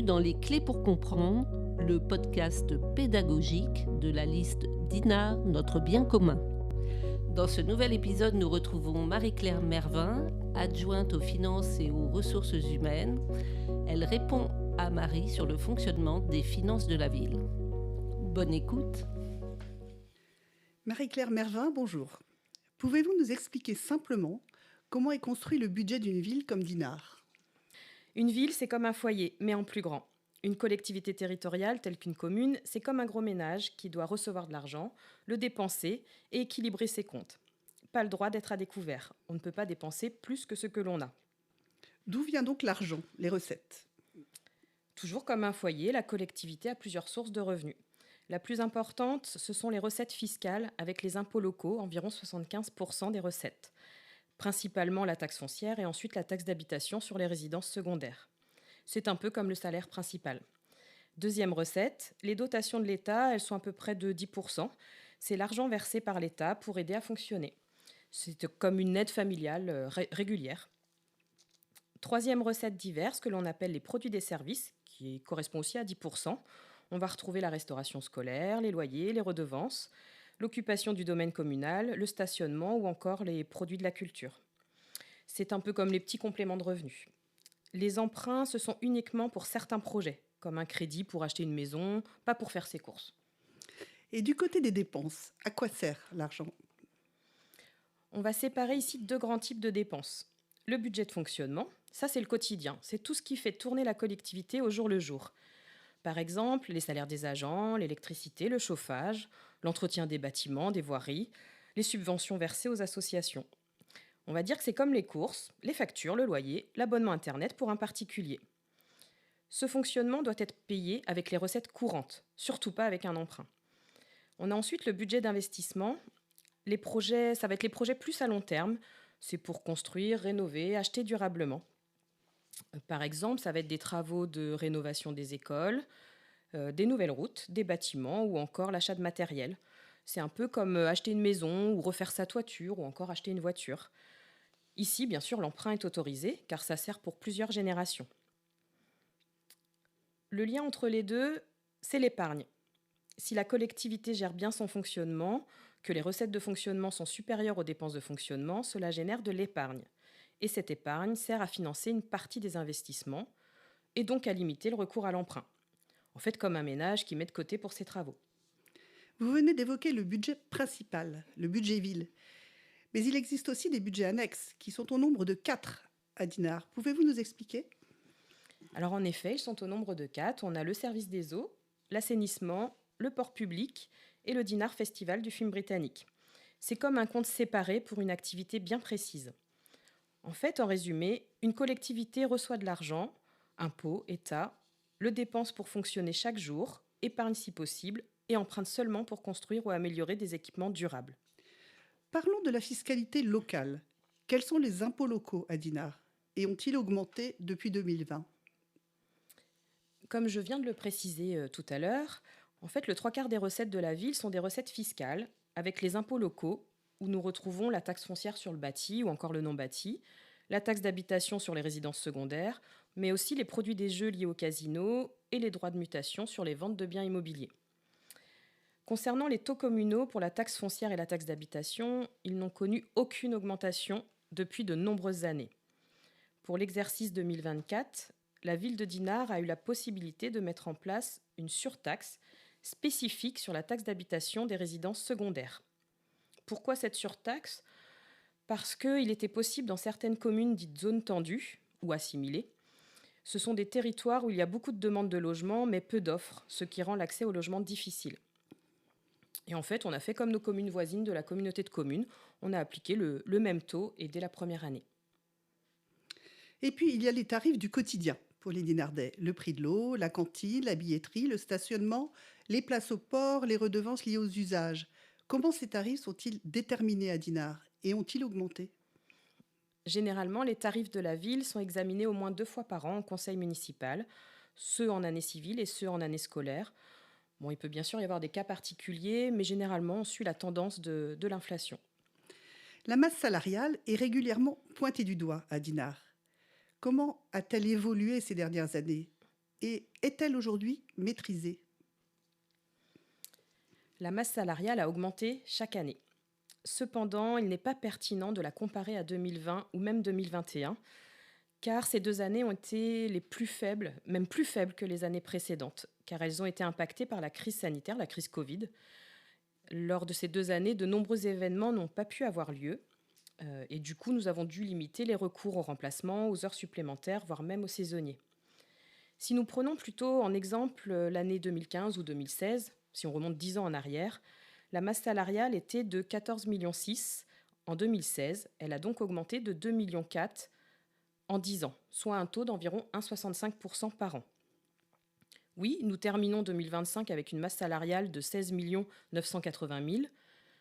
Bienvenue dans Les Clés pour comprendre, le podcast pédagogique de la liste Dinard, notre bien commun. Dans ce nouvel épisode, nous retrouvons Marie-Claire Mervin, adjointe aux finances et aux ressources humaines. Elle répond à Marie sur le fonctionnement des finances de la ville. Bonne écoute. Marie-Claire Mervin, bonjour. Pouvez-vous nous expliquer simplement comment est construit le budget d'une ville comme Dinard ? Une ville, c'est comme un foyer, mais en plus grand. Une collectivité territoriale, telle qu'une commune, c'est comme un gros ménage qui doit recevoir de l'argent, le dépenser et équilibrer ses comptes. Pas le droit d'être à découvert. On ne peut pas dépenser plus que ce que l'on a. D'où vient donc l'argent, les recettes ? Toujours comme un foyer, la collectivité a plusieurs sources de revenus. La plus importante, ce sont les recettes fiscales avec les impôts locaux, environ 75% des recettes. Principalement la taxe foncière et ensuite la taxe d'habitation sur les résidences secondaires. C'est un peu comme le salaire principal. Deuxième recette, les dotations de l'État, elles sont à peu près de 10%. C'est l'argent versé par l'État pour aider à fonctionner. C'est comme une aide familiale régulière. Troisième recette diverse que l'on appelle les produits des services, qui correspond aussi à 10%. On va retrouver la restauration scolaire, les loyers, les redevances, l'occupation du domaine communal, le stationnement ou encore les produits de la culture. C'est un peu comme les petits compléments de revenus. Les emprunts, ce sont uniquement pour certains projets, comme un crédit pour acheter une maison, pas pour faire ses courses. Et du côté des dépenses, à quoi sert l'argent ? On va séparer ici deux grands types de dépenses. Le budget de fonctionnement, ça c'est le quotidien, c'est tout ce qui fait tourner la collectivité au jour le jour. Par exemple, les salaires des agents, l'électricité, le chauffage, l'entretien des bâtiments, des voiries, les subventions versées aux associations. On va dire que c'est comme les courses, les factures, le loyer, l'abonnement Internet pour un particulier. Ce fonctionnement doit être payé avec les recettes courantes, surtout pas avec un emprunt. On a ensuite le budget d'investissement. Les projets, ça va être les projets plus à long terme. C'est pour construire, rénover, acheter durablement. Par exemple, ça va être des travaux de rénovation des écoles, des nouvelles routes, des bâtiments ou encore l'achat de matériel. C'est un peu comme acheter une maison ou refaire sa toiture ou encore acheter une voiture. Ici, bien sûr, l'emprunt est autorisé car ça sert pour plusieurs générations. Le lien entre les deux, c'est l'épargne. Si la collectivité gère bien son fonctionnement, que les recettes de fonctionnement sont supérieures aux dépenses de fonctionnement, cela génère de l'épargne. Et cette épargne sert à financer une partie des investissements et donc à limiter le recours à l'emprunt. En fait, comme un ménage qui met de côté pour ses travaux. Vous venez d'évoquer le budget principal, le budget ville. Mais il existe aussi des budgets annexes qui sont au nombre de 4 à Dinard. Pouvez-vous nous expliquer ? Alors en effet, ils sont au nombre de 4. On a le service des eaux, l'assainissement, le port public et le Dinard Festival du film britannique. C'est comme un compte séparé pour une activité bien précise. En fait, en résumé, une collectivité reçoit de l'argent, impôts, État, le dépense pour fonctionner chaque jour, épargne si possible et emprunte seulement pour construire ou améliorer des équipements durables. Parlons de la fiscalité locale. Quels sont les impôts locaux à Dinard ? Et ont-ils augmenté depuis 2020 ? Comme je viens de le préciser tout à l'heure, en fait, le 3/4 des recettes de la ville sont des recettes fiscales, avec les impôts locaux, où nous retrouvons la taxe foncière sur le bâti ou encore le non-bâti, la taxe d'habitation sur les résidences secondaires, mais aussi les produits des jeux liés au casino et les droits de mutation sur les ventes de biens immobiliers. Concernant les taux communaux pour la taxe foncière et la taxe d'habitation, ils n'ont connu aucune augmentation depuis de nombreuses années. Pour l'exercice 2024, la ville de Dinard a eu la possibilité de mettre en place une surtaxe spécifique sur la taxe d'habitation des résidences secondaires. Pourquoi cette surtaxe ? Parce qu'il était possible dans certaines communes dites zones tendues ou assimilées. Ce sont des territoires où il y a beaucoup de demandes de logement mais peu d'offres, ce qui rend l'accès au logement difficile. Et en fait, on a fait comme nos communes voisines de la communauté de communes. On a appliqué le même taux et dès la première année. Et puis, il y a les tarifs du quotidien pour les Dinardais. Le prix de l'eau, la cantine, la billetterie, le stationnement, les places au port, les redevances liées aux usages. Comment ces tarifs sont-ils déterminés à Dinard et ont-ils augmenté ? Généralement, les tarifs de la ville sont examinés au moins 2 fois par an au conseil municipal, ceux en année civile et ceux en année scolaire. Bon, il peut bien sûr y avoir des cas particuliers, mais généralement, on suit la tendance de l'inflation. La masse salariale est régulièrement pointée du doigt à Dinard. Comment a-t-elle évolué ces dernières années ? et est-elle aujourd'hui maîtrisée? La masse salariale a augmenté chaque année. Cependant, il n'est pas pertinent de la comparer à 2020 ou même 2021, car ces 2 années ont été les plus faibles, même plus faibles que les années précédentes, car elles ont été impactées par la crise sanitaire, la crise Covid. Lors de ces 2 années, de nombreux événements n'ont pas pu avoir lieu, et du coup, nous avons dû limiter les recours au remplacement, aux heures supplémentaires, voire même aux saisonniers. Si nous prenons plutôt en exemple l'année 2015 ou 2016, si on remonte 10 ans en arrière, la masse salariale était de 14,6 millions en 2016. Elle a donc augmenté de 2,4 millions en 10 ans, soit un taux d'environ 1,65% par an. Oui, nous terminons 2025 avec une masse salariale de 16 980 000.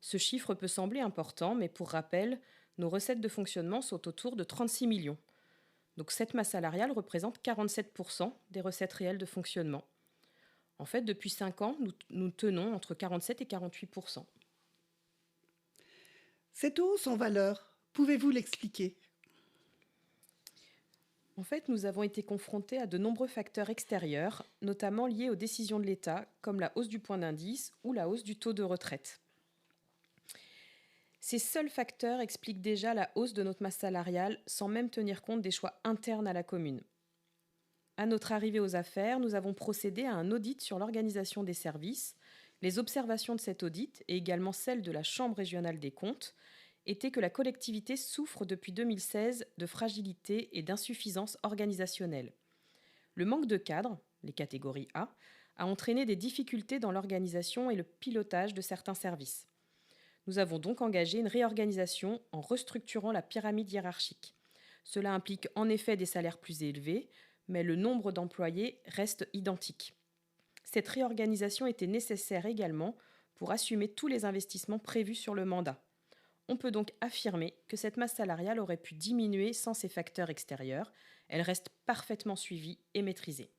Ce chiffre peut sembler important, mais pour rappel, nos recettes de fonctionnement sont autour de 36 millions. Donc cette masse salariale représente 47% des recettes réelles de fonctionnement. En fait, depuis 5 ans, nous tenons entre 47 et 48%. Cette hausse en valeur, pouvez-vous l'expliquer? En fait, nous avons été confrontés à de nombreux facteurs extérieurs, notamment liés aux décisions de l'État, comme la hausse du point d'indice ou la hausse du taux de retraite. Ces seuls facteurs expliquent déjà la hausse de notre masse salariale sans même tenir compte des choix internes à la commune. À notre arrivée aux affaires, nous avons procédé à un audit sur l'organisation des services. Les observations de cet audit, et également celles de la Chambre régionale des comptes, étaient que la collectivité souffre depuis 2016 de fragilité et d'insuffisance organisationnelle. Le manque de cadres, les catégories A, a entraîné des difficultés dans l'organisation et le pilotage de certains services. Nous avons donc engagé une réorganisation en restructurant la pyramide hiérarchique. Cela implique en effet des salaires plus élevés, mais le nombre d'employés reste identique. Cette réorganisation était nécessaire également pour assumer tous les investissements prévus sur le mandat. On peut donc affirmer que cette masse salariale aurait pu diminuer sans ces facteurs extérieurs. Elle reste parfaitement suivie et maîtrisée.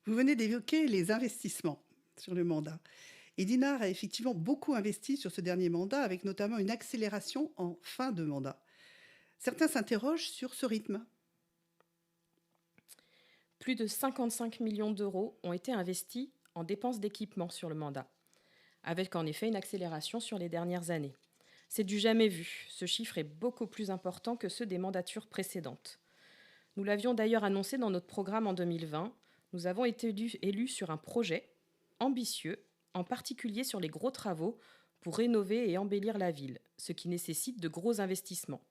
Vous venez d'évoquer les investissements sur le mandat. Et Dinard a effectivement beaucoup investi sur ce dernier mandat, avec notamment une accélération en fin de mandat. Certains s'interrogent sur ce rythme. Plus de 55 millions d'euros ont été investis en dépenses d'équipement sur le mandat, avec en effet une accélération sur les dernières années. C'est du jamais vu. Ce chiffre est beaucoup plus important que ceux des mandatures précédentes. Nous l'avions d'ailleurs annoncé dans notre programme en 2020. Nous avons été élus sur un projet ambitieux, en particulier sur les gros travaux pour rénover et embellir la ville, ce qui nécessite de gros investissements.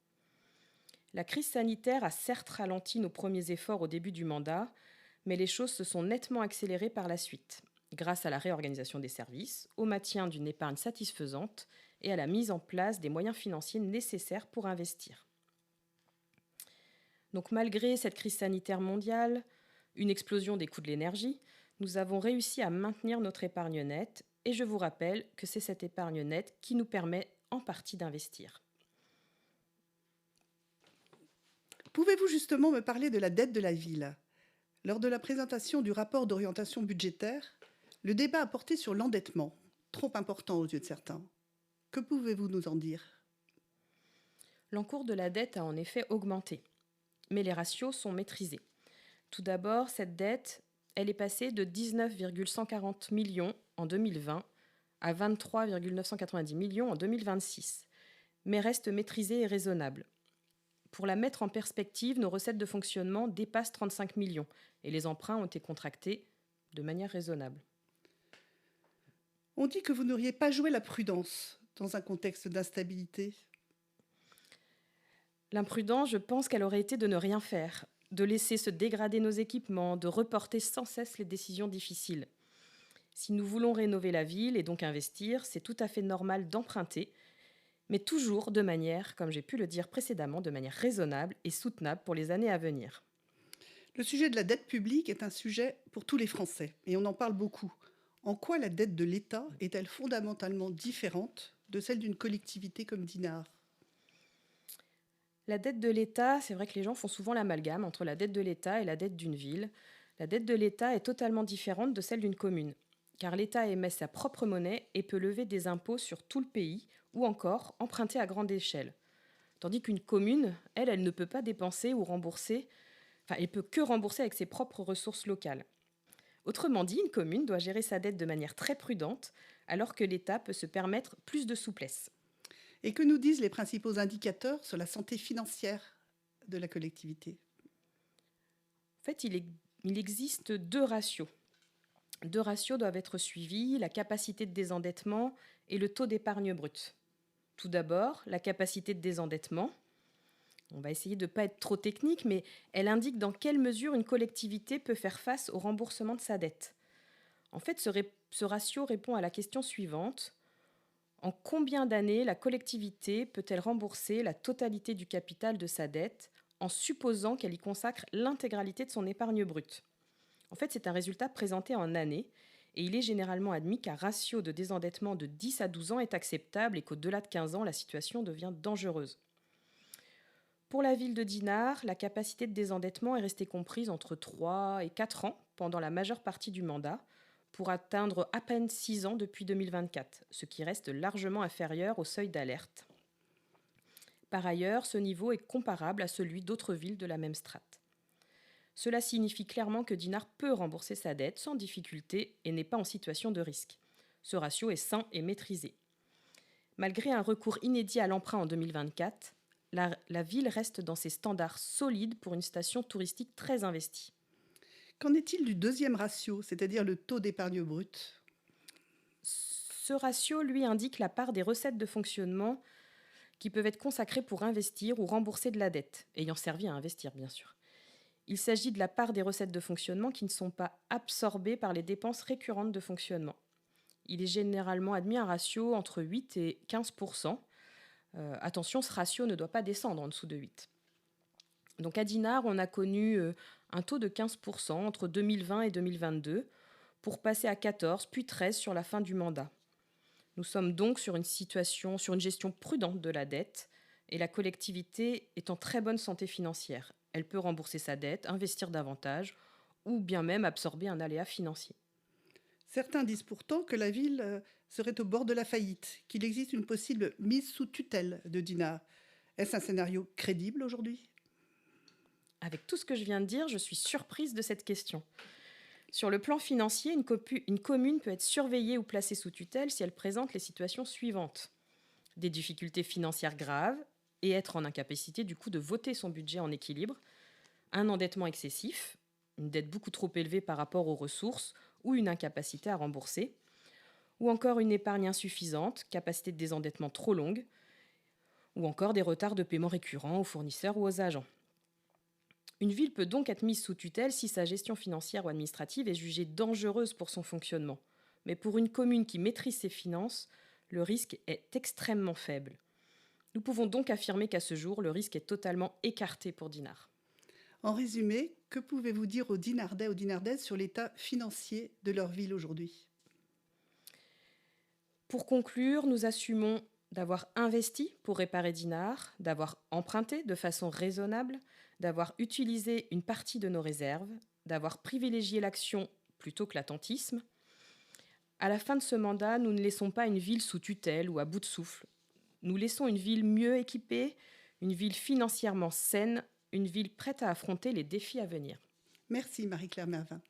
La crise sanitaire a certes ralenti nos premiers efforts au début du mandat, mais les choses se sont nettement accélérées par la suite, grâce à la réorganisation des services, au maintien d'une épargne satisfaisante et à la mise en place des moyens financiers nécessaires pour investir. Donc malgré cette crise sanitaire mondiale, une explosion des coûts de l'énergie, nous avons réussi à maintenir notre épargne nette et je vous rappelle que c'est cette épargne nette qui nous permet en partie d'investir. Pouvez-vous justement me parler de la dette de la ville? Lors de la présentation du rapport d'orientation budgétaire, le débat a porté sur l'endettement, trop important aux yeux de certains. Que pouvez-vous nous en dire? L'encours de la dette a en effet augmenté, mais les ratios sont maîtrisés. Tout d'abord, cette dette, elle est passée de 19,140 millions en 2020 à 23,990 millions en 2026, mais reste maîtrisée et raisonnable. Pour la mettre en perspective, nos recettes de fonctionnement dépassent 35 millions et les emprunts ont été contractés de manière raisonnable. On dit que vous n'auriez pas joué la prudence dans un contexte d'instabilité. L'imprudence, je pense qu'elle aurait été de ne rien faire, de laisser se dégrader nos équipements, de reporter sans cesse les décisions difficiles. Si nous voulons rénover la ville et donc investir, c'est tout à fait normal d'emprunter, mais toujours de manière, comme j'ai pu le dire précédemment, de manière raisonnable et soutenable pour les années à venir. Le sujet de la dette publique est un sujet pour tous les Français, et on en parle beaucoup. En quoi la dette de l'État est-elle fondamentalement différente de celle d'une collectivité comme Dinard? La dette de l'État, c'est vrai que les gens font souvent l'amalgame entre la dette de l'État et la dette d'une ville. La dette de l'État est totalement différente de celle d'une commune, car l'État émet sa propre monnaie et peut lever des impôts sur tout le pays, ou encore emprunter à grande échelle. Tandis qu'une commune, elle ne peut pas dépenser ou rembourser Enfin, elle peut que rembourser avec ses propres ressources locales. Autrement dit, une commune doit gérer sa dette de manière très prudente, alors que l'État peut se permettre plus de souplesse. Et que nous disent les principaux indicateurs sur la santé financière de la collectivité? En fait, il existe deux ratios. Deux ratios doivent être suivis, la capacité de désendettement et le taux d'épargne brute. Tout d'abord, la capacité de désendettement. On va essayer de ne pas être trop technique, mais elle indique dans quelle mesure une collectivité peut faire face au remboursement de sa dette. En fait, ce ratio répond à la question suivante. En combien d'années la collectivité peut-elle rembourser la totalité du capital de sa dette en supposant qu'elle y consacre l'intégralité de son épargne brute? En fait, c'est un résultat présenté en années et il est généralement admis qu'un ratio de désendettement de 10 à 12 ans est acceptable et qu'au-delà de 15 ans, la situation devient dangereuse. Pour la ville de Dinard, la capacité de désendettement est restée comprise entre 3 et 4 ans pendant la majeure partie du mandat, pour atteindre à peine 6 ans depuis 2024, ce qui reste largement inférieur au seuil d'alerte. Par ailleurs, ce niveau est comparable à celui d'autres villes de la même strate. Cela signifie clairement que Dinard peut rembourser sa dette sans difficulté et n'est pas en situation de risque. Ce ratio est sain et maîtrisé. Malgré un recours inédit à l'emprunt en 2024, la ville reste dans ses standards solides pour une station touristique très investie. Qu'en est-il du deuxième ratio, c'est-à-dire le taux d'épargne brute? Ce ratio, lui, indique la part des recettes de fonctionnement qui peuvent être consacrées pour investir ou rembourser de la dette, ayant servi à investir, bien sûr. Il s'agit de la part des recettes de fonctionnement qui ne sont pas absorbées par les dépenses récurrentes de fonctionnement. Il est généralement admis un ratio entre 8 et 15%. Attention, ce ratio ne doit pas descendre en dessous de 8. Donc à Dinard, on a connu un taux de 15% entre 2020 et 2022, pour passer à 14 puis 13 sur la fin du mandat. Nous sommes donc sur une gestion prudente de la dette, et la collectivité est en très bonne santé financière. Elle peut rembourser sa dette, investir davantage, ou bien même absorber un aléa financier. Certains disent pourtant que la ville serait au bord de la faillite, qu'il existe une possible mise sous tutelle de Dinard. Est-ce un scénario crédible aujourd'hui? Avec tout ce que je viens de dire, je suis surprise de cette question. Sur le plan financier, une commune peut être surveillée ou placée sous tutelle si elle présente les situations suivantes. Des difficultés financières graves et être en incapacité du coup de voter son budget en équilibre, un endettement excessif, une dette beaucoup trop élevée par rapport aux ressources ou une incapacité à rembourser, ou encore une épargne insuffisante, capacité de désendettement trop longue, ou encore des retards de paiement récurrents aux fournisseurs ou aux agents. Une ville peut donc être mise sous tutelle si sa gestion financière ou administrative est jugée dangereuse pour son fonctionnement. Mais pour une commune qui maîtrise ses finances, le risque est extrêmement faible. Nous pouvons donc affirmer qu'à ce jour, le risque est totalement écarté pour Dinard. En résumé, que pouvez-vous dire aux Dinardais, aux Dinardaises sur l'état financier de leur ville aujourd'hui? Pour conclure, nous assumons d'avoir investi pour réparer Dinard, d'avoir emprunté de façon raisonnable, d'avoir utilisé une partie de nos réserves, d'avoir privilégié l'action plutôt que l'attentisme. À la fin de ce mandat, nous ne laissons pas une ville sous tutelle ou à bout de souffle. Nous laissons une ville mieux équipée, une ville financièrement saine, une ville prête à affronter les défis à venir. Merci Marie-Claire Mervin.